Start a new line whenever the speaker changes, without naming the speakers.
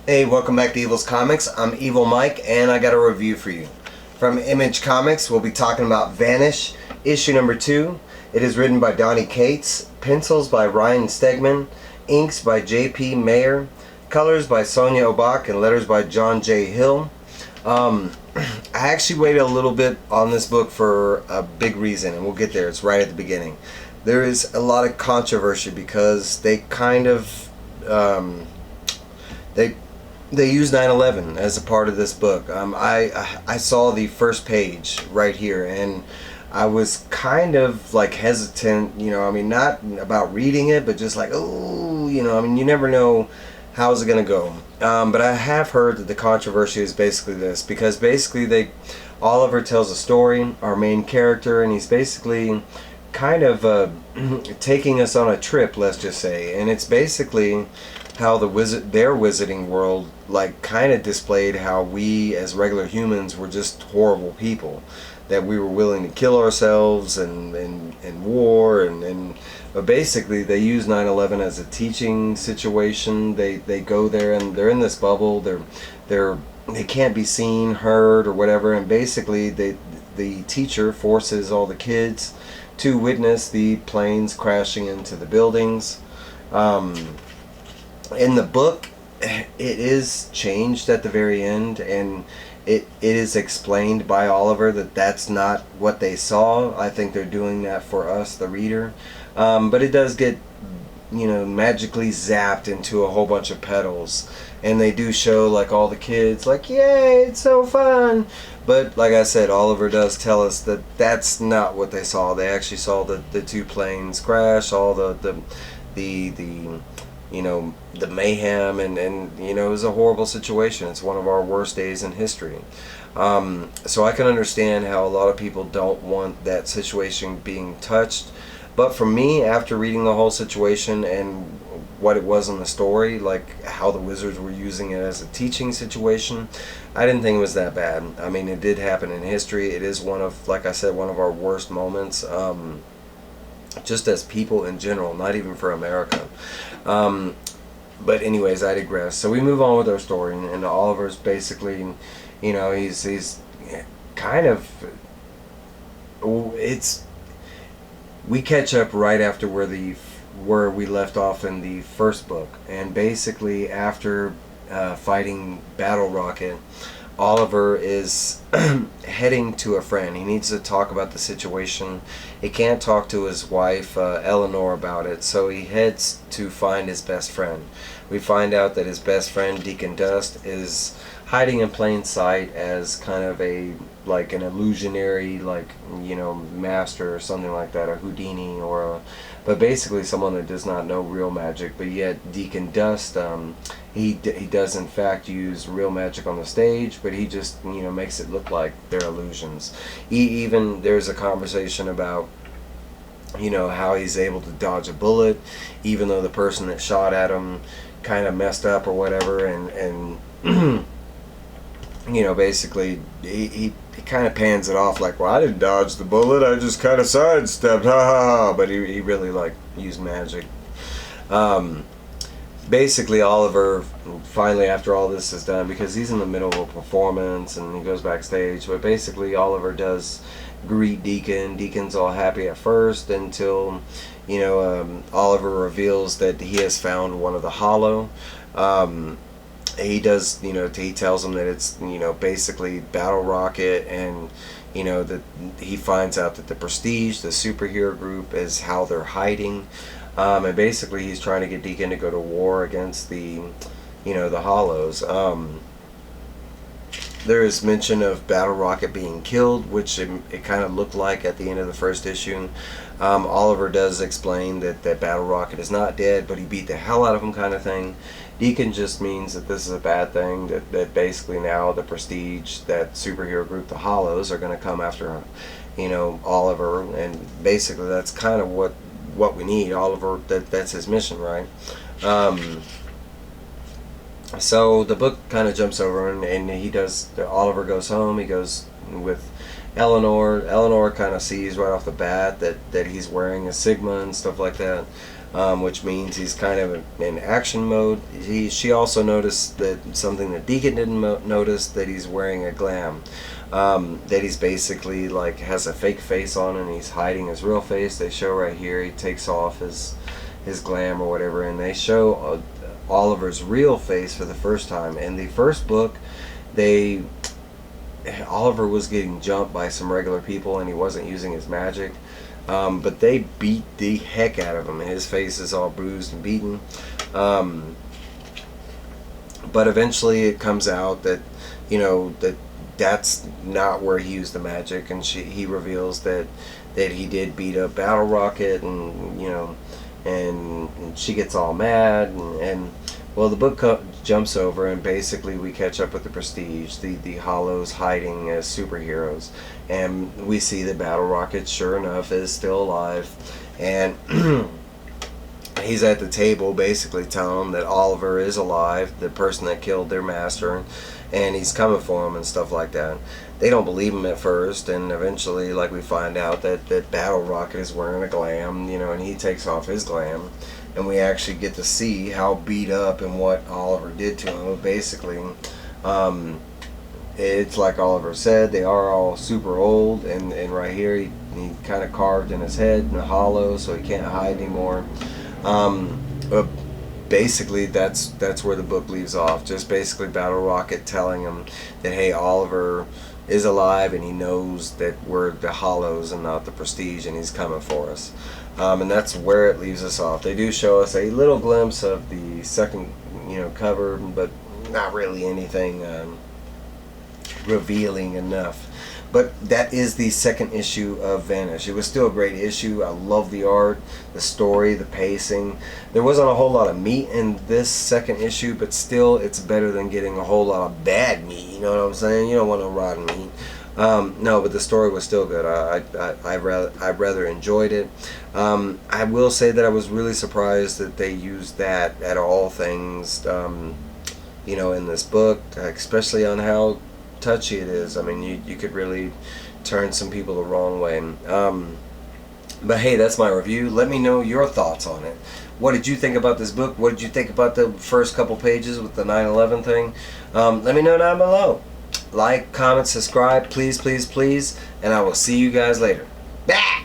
Hey, welcome back to Evil's Comics. I'm Evil Mike, and I got a review for you. From Image Comics, we'll be talking about Vanish, issue number 2. It is written by Donny Cates, pencils by Ryan Stegman, inks by J.P. Mayer, colors by Sonia Obach, and letters by John J. Hill. I actually waited a little bit on this book for a big reason, and we'll get there. It's right at the beginning. There is a lot of controversy because they kind of they use 9/11 as a part of this book. I saw the first page right here, and I was kind of like hesitant. Not about reading it, but just like, oh, you never know how's it gonna go. But I have heard that the controversy is basically this, because basically Oliver tells a story, our main character, and he's basically kind of taking us on a trip, let's just say, and it's basically how their wizarding world like kind of displayed how we as regular humans were just horrible people, that we were willing to kill ourselves and war and but basically they use 9/11 as a teaching situation. They go there and they're in this bubble. They can't be seen, heard, or whatever, and basically the teacher forces all the kids to witness the planes crashing into the buildings. In the book, it is changed at the very end, and it is explained by Oliver that that's not what they saw. I think they're doing that for us, the reader. But it does get, magically zapped into a whole bunch of petals, and they do show like all the kids like, yay, it's so fun. But like I said, Oliver does tell us that that's not what they saw. They actually saw the two planes crash, all the the mayhem, and it was a horrible situation. It's one of our worst days in history. So I can understand how a lot of people don't want that situation being touched. But for me, after reading the whole situation and what it was in the story, like how the wizards were using it as a teaching situation, I didn't think it was that bad. I mean, it did happen in history. It is one of, like I said, one of our worst moments. Just as people in general, not even for America. But anyways, I digress. So we move on with our story, and Oliver's basically, he's kind of, we catch up right after where we left off in the first book, and basically after fighting Battle Rocket, Oliver is heading to a friend. He needs to talk about the situation. He can't talk to his wife, Eleanor, about it, so he heads to find his best friend. We find out that his best friend, Deacon Dust, is hiding in plain sight as kind of an illusionary, master or something like that, a Houdini, but basically someone that does not know real magic. But yet Deacon Dust, he does in fact use real magic on the stage, but he just makes it look like they're illusions. There's a conversation about how he's able to dodge a bullet even though the person that shot at him kind of messed up or whatever, and basically he kind of pans it off like, well, I didn't dodge the bullet, I just kind of sidestepped, ha ha ha, but he really used magic. Basically Oliver finally, after all this is done, because he's in the middle of a performance and he goes backstage, but basically Oliver does greet Deacon. Deacon's all happy at first until Oliver reveals that he has found one of the hollow. He tells him that it's basically Battle Rocket, and that he finds out that the Prestige, the superhero group, is how they're hiding, and basically he's trying to get Deacon to go to war against the hollows. There is mention of Battle Rocket being killed, which it kind of looked like at the end of the first issue. Oliver does explain that Battle Rocket is not dead, but he beat the hell out of him, kind of thing. Deacon just means that this is a bad thing, that basically now the Prestige, that superhero group, the Hollows, are going to come after Oliver, and basically that's kind of what we need. Oliver, that's his mission, right? So the book kind of jumps over, and Oliver goes home. He goes with Eleanor. Eleanor kind of sees right off the bat that he's wearing a Sigma and stuff like that. which means he's kind of in action mode. She also noticed that something that Deacon didn't notice, that he's wearing a glam. That he's basically like has a fake face on and he's hiding his real face. They show right here he takes off his glam or whatever, and they show Oliver's real face for the first time. In the first book, Oliver was getting jumped by some regular people and he wasn't using his magic, but they beat the heck out of him. His face is all bruised and beaten, but eventually it comes out that that's not where he used the magic, and he reveals that he did beat up Battle Rocket, and and she gets all mad, and well, the book jumps over, and basically we catch up with the Prestige, the Hollows hiding as superheroes, and we see that Battle Rocket, sure enough, is still alive, and he's at the table basically telling them that Oliver is alive, the person that killed their master, and he's coming for him and stuff like that. They don't believe him at first, and eventually, like, we find out that Battle Rocket is wearing a glam, and he takes off his glam, and we actually get to see how beat up and what Oliver did to him. Basically, it's like Oliver said, they are all super old, and right here he kind of carved in his head in a hollow, so he can't hide anymore. But basically that's where the book leaves off. Just basically Battle Rocket telling him that, hey, Oliver is alive and he knows that we're the Hollows and not the Prestige, and he's coming for us. And that's where it leaves us off. They do show us a little glimpse of the second cover, but not really anything revealing enough. But that is the second issue of Vanish. It was still a great issue. I love the art, the story, the pacing. There wasn't a whole lot of meat in this second issue, but still it's better than getting a whole lot of bad meat. You know what I'm saying? You don't want no rotten meat. No, but the story was still good. I rather enjoyed it. I will say that I was really surprised that they used that at all things, in this book, especially on how touchy it is. I mean, you could really turn some people the wrong way. But hey, that's my review. Let me know your thoughts on it. What did you think about this book? What did you think about the first couple pages with the 9/11 thing? Let me know down below. Like, comment, subscribe, please, please, please, and I will see you guys later. Bah!